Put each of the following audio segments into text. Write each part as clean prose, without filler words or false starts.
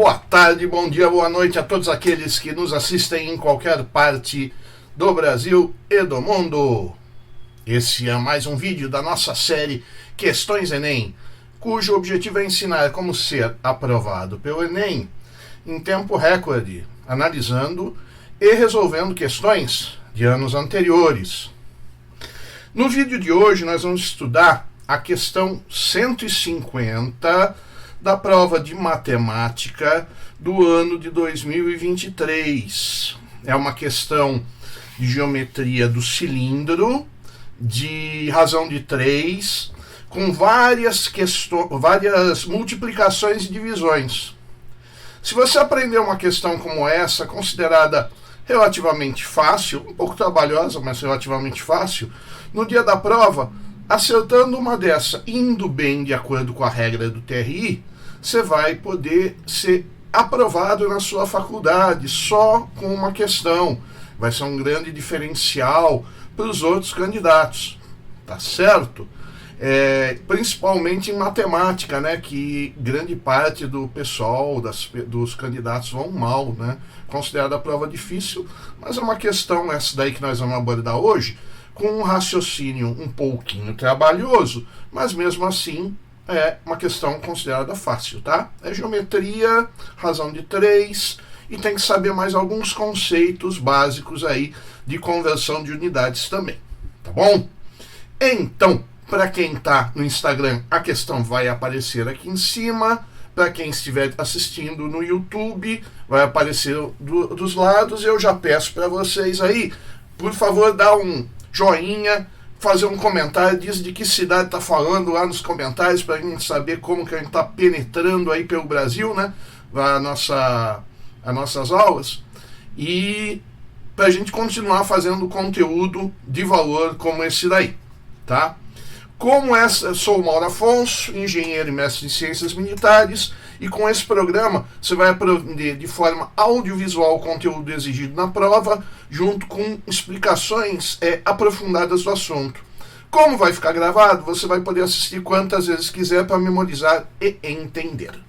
boa tarde, bom dia, boa noite a todos aqueles que nos assistem em qualquer parte do Brasil e do mundo. Esse é mais um vídeo da nossa série Questões Enem, cujo objetivo é ensinar como ser aprovado pelo Enem em tempo recorde, analisando e resolvendo questões de anos anteriores. No vídeo de hoje nós vamos estudar a questão 150 da prova de matemática do ano de 2023. É uma questão de geometria do cilindro, de razão de 3, com várias multiplicações e divisões. Se você aprender uma questão como essa, considerada relativamente fácil, um pouco trabalhosa, mas relativamente fácil, no dia da prova, acertando uma dessa, indo bem de acordo com a regra do TRI, você vai poder ser aprovado na sua faculdade só com uma questão. Vai ser um grande diferencial para os outros candidatos, tá certo? Principalmente em matemática, né, que grande parte do pessoal, dos candidatos vão mal, né? Considerada a prova difícil, mas é uma questão essa daí que nós vamos abordar hoje, com um raciocínio um pouquinho trabalhoso, mas mesmo assim é uma questão considerada fácil, tá? É geometria, razão de 3, e tem que saber mais alguns conceitos básicos aí de conversão de unidades também, tá bom? Então, para quem está no Instagram, a questão vai aparecer aqui em cima. Para quem estiver assistindo no YouTube, vai aparecer dos lados. Eu já peço para vocês aí, por favor, dar um joinha, fazer um comentário, diz de que cidade está falando lá nos comentários, para a gente saber como que a gente está penetrando aí pelo Brasil, né? As nossas aulas. E para a gente continuar fazendo conteúdo de valor como esse daí, tá? Sou o Mauro Afonso, engenheiro e mestre em ciências militares, e com esse programa você vai aprender de forma audiovisual o conteúdo exigido na prova, junto com explicações aprofundadas do assunto. Como vai ficar gravado, você vai poder assistir quantas vezes quiser para memorizar e entender.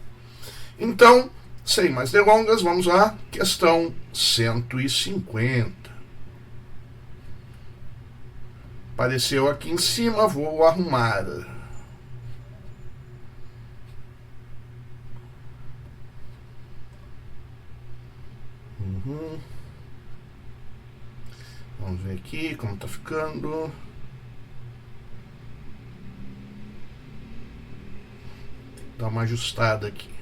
Então, sem mais delongas, vamos lá, questão 150. Apareceu aqui em cima, vou arrumar. Vamos ver aqui como tá ficando. Dá uma ajustada aqui.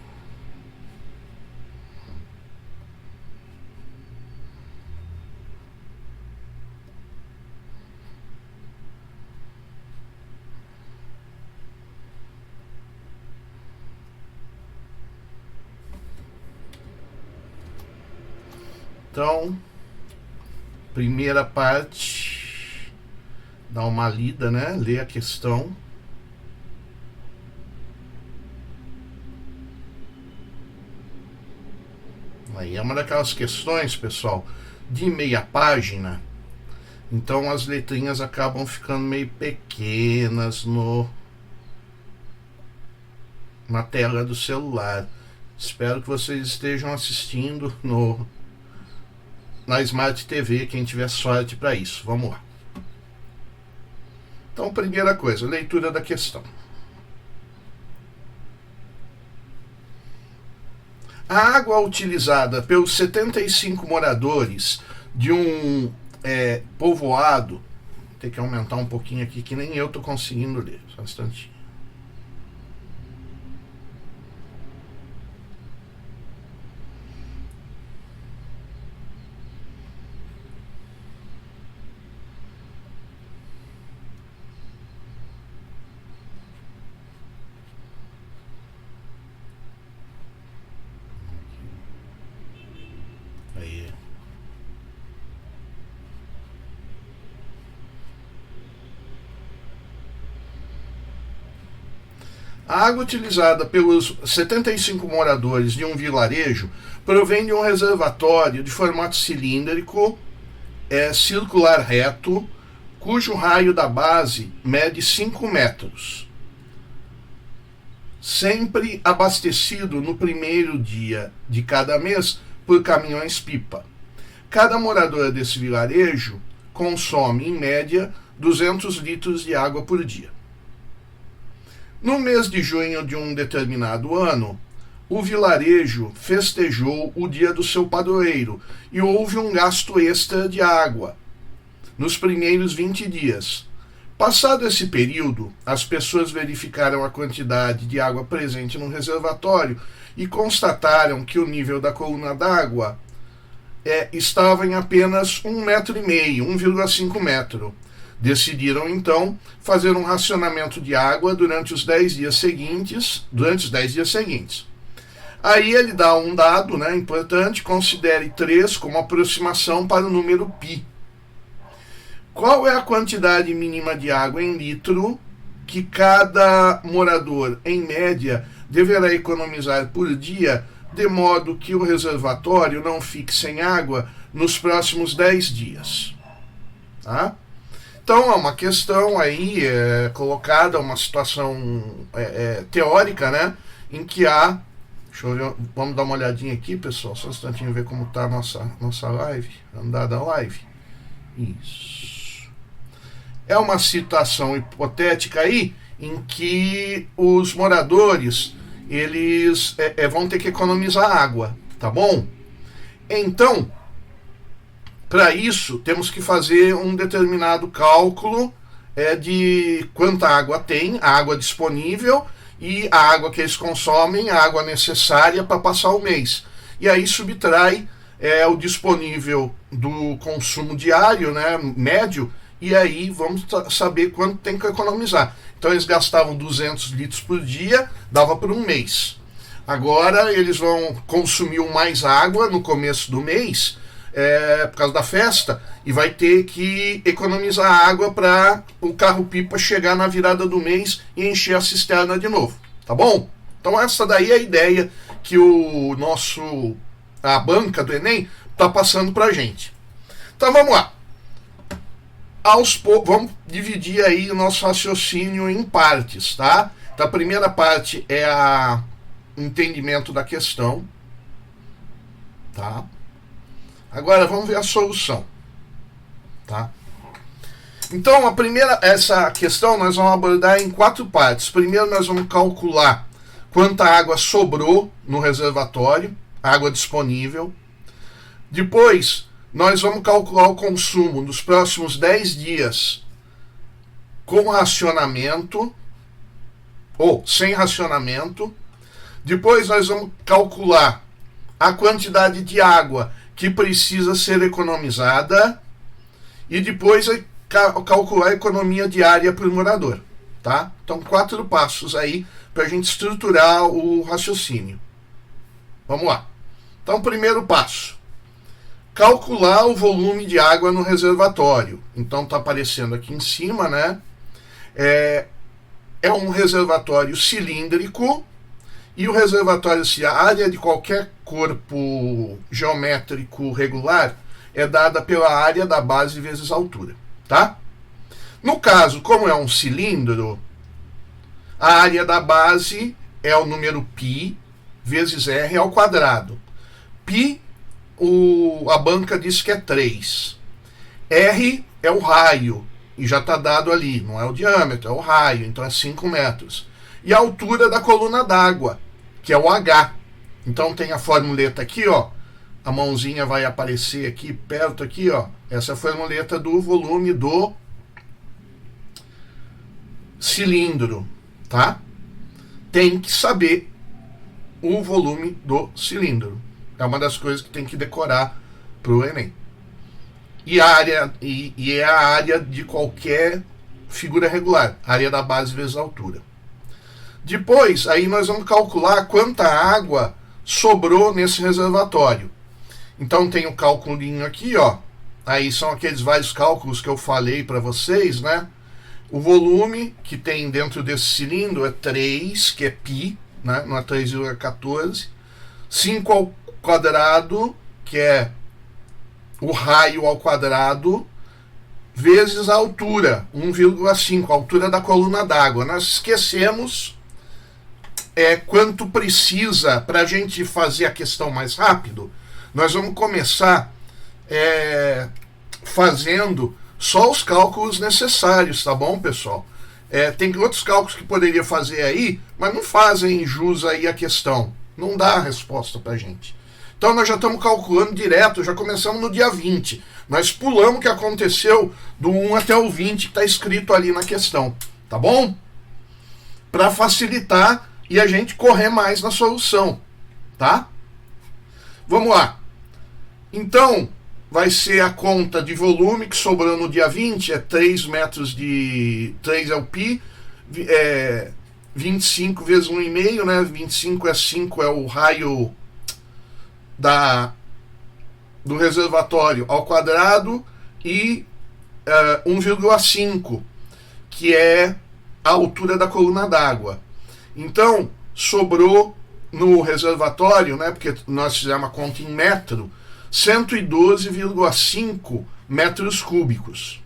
Então, primeira parte, dá uma lida, né? Lê a questão. Aí é uma daquelas questões, pessoal, de meia página. Então as letrinhas acabam ficando meio pequenas na tela do celular. Espero que vocês estejam assistindo na Smart TV, quem tiver sorte para isso. Vamos lá. Então, primeira coisa, leitura da questão. A água utilizada pelos 75 moradores de um povoado, vou ter que aumentar um pouquinho aqui, que nem eu estou conseguindo ler, só um instantinho. A água utilizada pelos 75 moradores de um vilarejo provém de um reservatório de formato cilíndrico, circular reto, cujo raio da base mede 5 metros. sempre abastecido no primeiro dia de cada mês por caminhões-pipa. Cada morador desse vilarejo consome, em média, 200 litros de água por dia. No mês de junho de um determinado ano, o vilarejo festejou o dia do seu padroeiro e houve um gasto extra de água nos primeiros 20 dias. Passado esse período, as pessoas verificaram a quantidade de água presente no reservatório e constataram que o nível da coluna d'água estava em apenas 1,5 metro, 1,5 metro. Decidiram, então, fazer um racionamento de água durante os 10 dias seguintes. Aí ele dá um dado, importante, considere 3 como aproximação para o número π. Qual é a quantidade mínima de água em litro que cada morador, em média, deverá economizar por dia, de modo que o reservatório não fique sem água nos próximos 10 dias? Tá? Então é uma questão aí colocada, uma situação teórica, em que há... Deixa eu ver, vamos dar uma olhadinha aqui, pessoal, só um instantinho, ver como está a nossa live, andada live. Isso. É uma situação hipotética aí, em que os moradores, eles vão ter que economizar água, tá bom? Então, para isso, temos que fazer um determinado cálculo de quanta água tem, a água disponível, e a água que eles consomem, a água necessária para passar o mês. E aí subtrai o disponível do consumo diário, médio, e aí vamos saber quanto tem que economizar. Então eles gastavam 200 litros por dia, dava por um mês. Agora eles vão consumir mais água no começo do mês, por causa da festa, e vai ter que economizar água para o carro-pipa chegar na virada do mês e encher a cisterna de novo, tá bom? Então essa daí é a ideia que a banca do Enem está passando para a gente. Então vamos lá. Vamos dividir aí o nosso raciocínio em partes, tá? Então a primeira parte é o entendimento da questão, tá? Agora vamos ver a solução, tá? Então essa questão nós vamos abordar em 4 partes. Primeiro nós vamos calcular quanta água sobrou no reservatório, água disponível. Depois nós vamos calcular o consumo nos próximos 10 dias com racionamento ou sem racionamento. Depois nós vamos calcular a quantidade de água que precisa ser economizada e depois calcular a economia diária por morador, tá? Então 4 passos aí para a gente estruturar o raciocínio. Vamos lá. Então primeiro passo, calcular o volume de água no reservatório. Então está aparecendo aqui em cima, é um reservatório cilíndrico. E o reservatório, se a área de qualquer corpo geométrico regular é dada pela área da base vezes a altura, tá? No caso, como é um cilindro, a área da base é o número π vezes r ao quadrado. Π, a banca diz que é 3. R é o raio, e já está dado ali, não é o diâmetro, é o raio, então é 5 metros. E a altura da coluna d'água, que é o H. Então tem a formuleta aqui, ó. A mãozinha vai aparecer aqui, perto aqui, ó. Essa é a formuleta do volume do cilindro, tá? Tem que saber o volume do cilindro. É uma das coisas que tem que decorar pro Enem. E é a área de qualquer figura regular, área da base vezes a altura. Depois, aí nós vamos calcular quanta água sobrou nesse reservatório. Então tem o cálculinho aqui, ó. Aí são aqueles vários cálculos que eu falei para vocês, O volume que tem dentro desse cilindro é 3, que é π, não é 3,14. 5 ao quadrado, que é o raio ao quadrado, vezes a altura, 1,5, a altura da coluna d'água. Nós esquecemos quanto precisa para a gente fazer a questão mais rápido. Nós vamos começar fazendo só os cálculos necessários, tá bom, pessoal? Tem outros cálculos que poderia fazer aí, mas não fazem jus aí a questão. Não dá a resposta pra gente. Então nós já estamos calculando direto, já começamos no dia 20. Nós pulamos o que aconteceu do 1 até o 20 que está escrito ali na questão, tá bom? Para facilitar e a gente correr mais na solução, tá? Vamos lá. Então, vai ser a conta de volume que sobrou no dia 20, 3 metros de... 3 é o pi, 25 vezes 1,5, né? 25 é 5, é o raio do reservatório ao quadrado, e 1,5, que é a altura da coluna d'água. Então, sobrou no reservatório, né, porque nós fizemos a conta em metro, 112,5 metros cúbicos.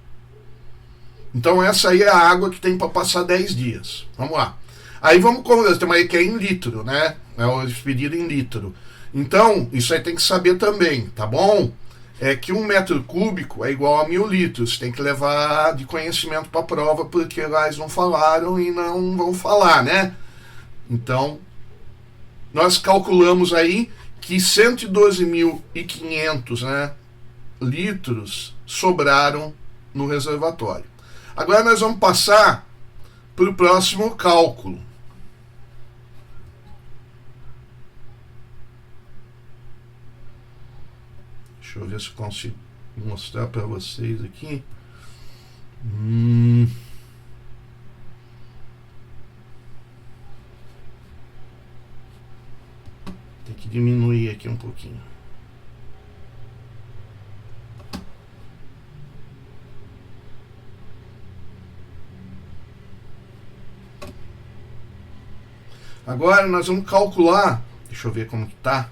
Então essa aí é a água que tem para passar 10 dias. Vamos lá. Aí vamos conversar, tem uma aí que é em litro, né? É o expedido em litro. Então, isso aí tem que saber também, tá bom? Que 1 metro cúbico é igual a 1.000 litros. Tem que levar de conhecimento para a prova, porque lá eles não falaram e não vão falar, né? Então, nós calculamos aí que 112.500, né, litros sobraram no reservatório. Agora nós vamos passar para o próximo cálculo. Deixa eu ver se eu consigo mostrar para vocês aqui. Tem que diminuir aqui um pouquinho. Agora nós vamos calcular, deixa eu ver como que tá,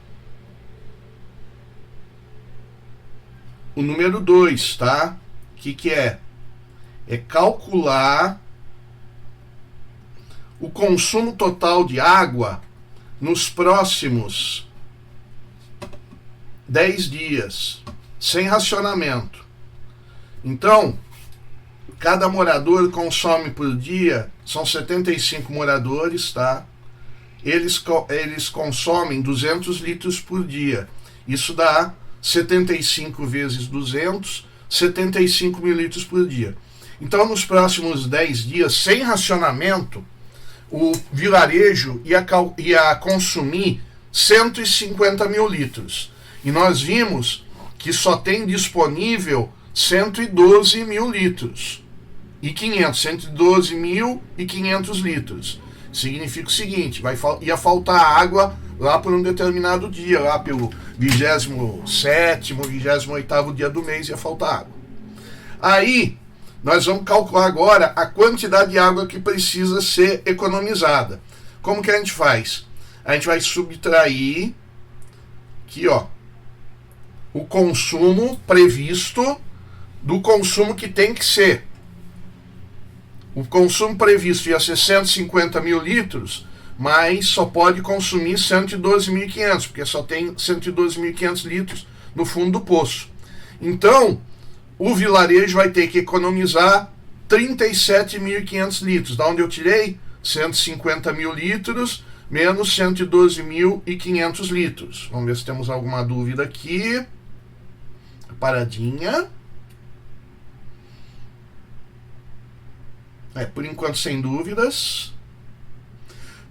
o número 2, tá? O que é? É calcular o consumo total de água nos próximos 10 dias, sem racionamento. Então, cada morador consome por dia, são 75 moradores, tá? Eles consomem 200 litros por dia. Isso dá 75 vezes 200, 75 mil litros por dia. Então, nos próximos 10 dias, sem racionamento, o vilarejo ia consumir 150 mil litros. E nós vimos que só tem disponível 112 mil litros. E 112.500 litros. Significa o seguinte, ia faltar água lá por um determinado dia, lá pelo 27º, 28º dia do mês ia faltar água. Aí, nós vamos calcular agora a quantidade de água que precisa ser economizada. Como que a gente faz? A gente vai subtrair aqui, ó, o consumo previsto do consumo que tem que ser. O consumo previsto ia ser 150 mil litros, mas só pode consumir 112.500, porque só tem 112.500 litros no fundo do poço. Então, o vilarejo vai ter que economizar 37.500 litros. Da onde eu tirei? 150 mil litros menos 112.500 litros. Vamos ver se temos alguma dúvida aqui. Paradinha. Por enquanto, sem dúvidas.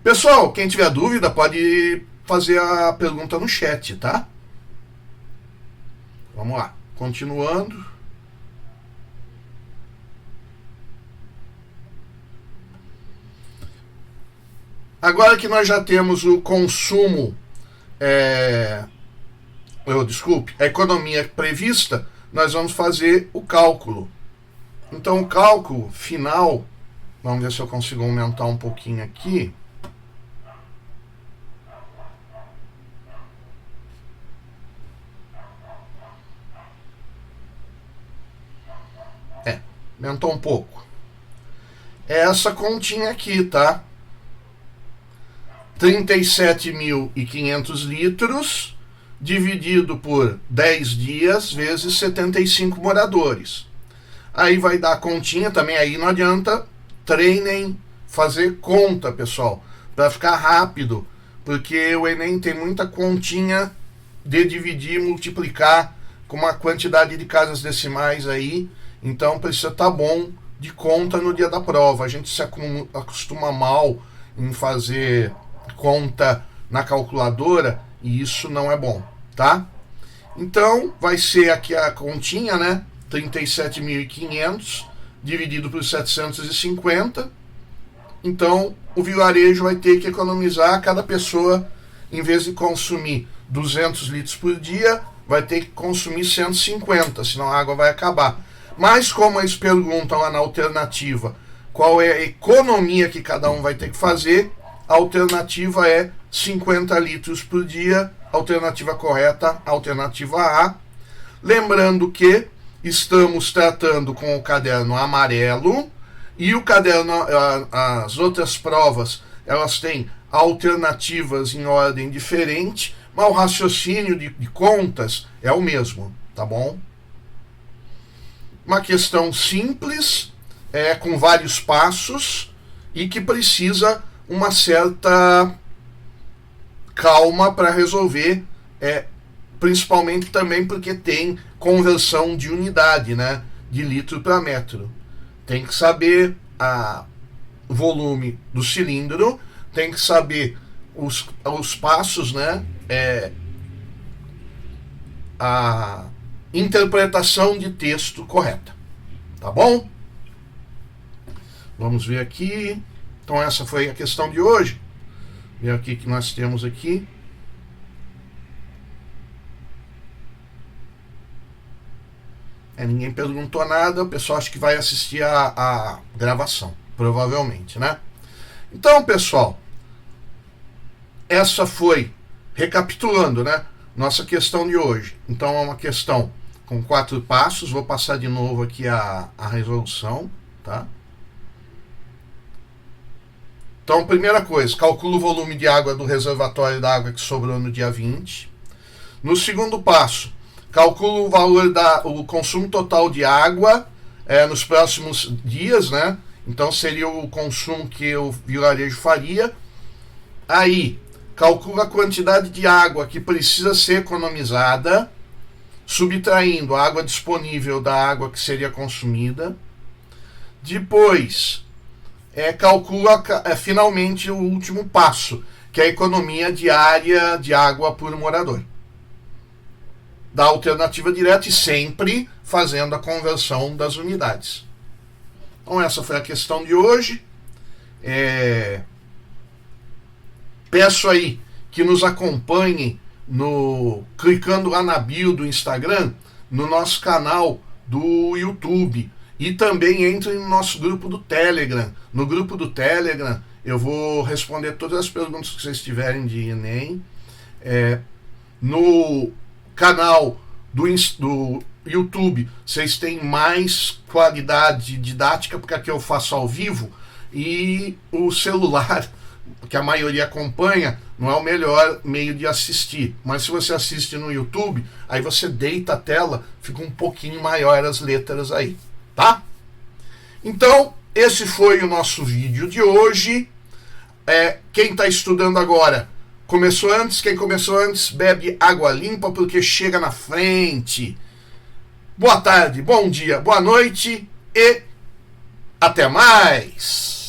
Pessoal, quem tiver dúvida pode fazer a pergunta no chat, tá? Vamos lá. Continuando. Agora que nós já temos o consumo, a economia prevista, nós vamos fazer o cálculo. Então, o cálculo final, vamos ver se eu consigo aumentar um pouquinho aqui. Aumentou um pouco. É essa continha aqui, tá? 37.500 litros, dividido por 10 dias, vezes 75 moradores. Aí vai dar a continha também, aí não adianta, treinem, fazer conta, pessoal, para ficar rápido, porque o Enem tem muita continha de dividir, multiplicar com uma quantidade de casas decimais aí, então precisa estar bom de conta no dia da prova. A gente se acostuma mal em fazer conta na calculadora e isso não é bom, tá? Então vai ser aqui a continha, né? 37.500 dividido por 750. Então o vilarejo vai ter que economizar, cada pessoa, em vez de consumir 200 litros por dia, vai ter que consumir 150, senão a água vai acabar. Mas como eles perguntam lá na alternativa qual é a economia que cada um vai ter que fazer, a alternativa é 50 litros por dia, alternativa correta, alternativa A. Lembrando que estamos tratando com o caderno amarelo e o caderno, as outras provas, elas têm alternativas em ordem diferente, mas o raciocínio de contas é o mesmo, tá bom? Uma questão simples, com vários passos e que precisa uma certa calma para resolver, principalmente também porque tem conversão de unidade, né, de litro para metro. Tem que saber o volume do cilindro, tem que saber os passos, né, a interpretação de texto correta, tá bom? Vamos ver aqui. Então essa foi a questão de hoje. Ver aqui que nós temos aqui. Ninguém perguntou nada, o pessoal acha que vai assistir a gravação, provavelmente, né? Então, pessoal, essa foi, recapitulando, né, nossa questão de hoje. Então é uma questão com 4 passos. Vou passar de novo aqui a resolução, tá? Então, primeira coisa, calcula o volume de água do reservatório da água que sobrou no dia 20. No segundo passo, calcula o valor o consumo total de água nos próximos dias, né? Então seria o consumo que o vilarejo faria. Aí, calcula a quantidade de água que precisa ser economizada, subtraindo a água disponível da água que seria consumida. Depois, calcula finalmente o último passo, que é a economia diária de água por morador. Da alternativa direta e sempre fazendo a conversão das unidades. Então essa foi a questão de hoje. Peço aí que nos acompanhem clicando lá na bio do Instagram, no nosso canal do YouTube, e também entrem no nosso grupo do Telegram. No grupo do Telegram eu vou responder todas as perguntas que vocês tiverem de Enem. No canal do YouTube vocês têm mais qualidade didática, porque aqui eu faço ao vivo, e o celular, que a maioria acompanha, não é o melhor meio de assistir. Mas se você assiste no YouTube, aí você deita a tela, fica um pouquinho maior as letras aí, tá? Então, esse foi o nosso vídeo de hoje. Quem está estudando agora, começou antes, quem começou antes, bebe água limpa, porque chega na frente. Boa tarde, bom dia, boa noite e até mais!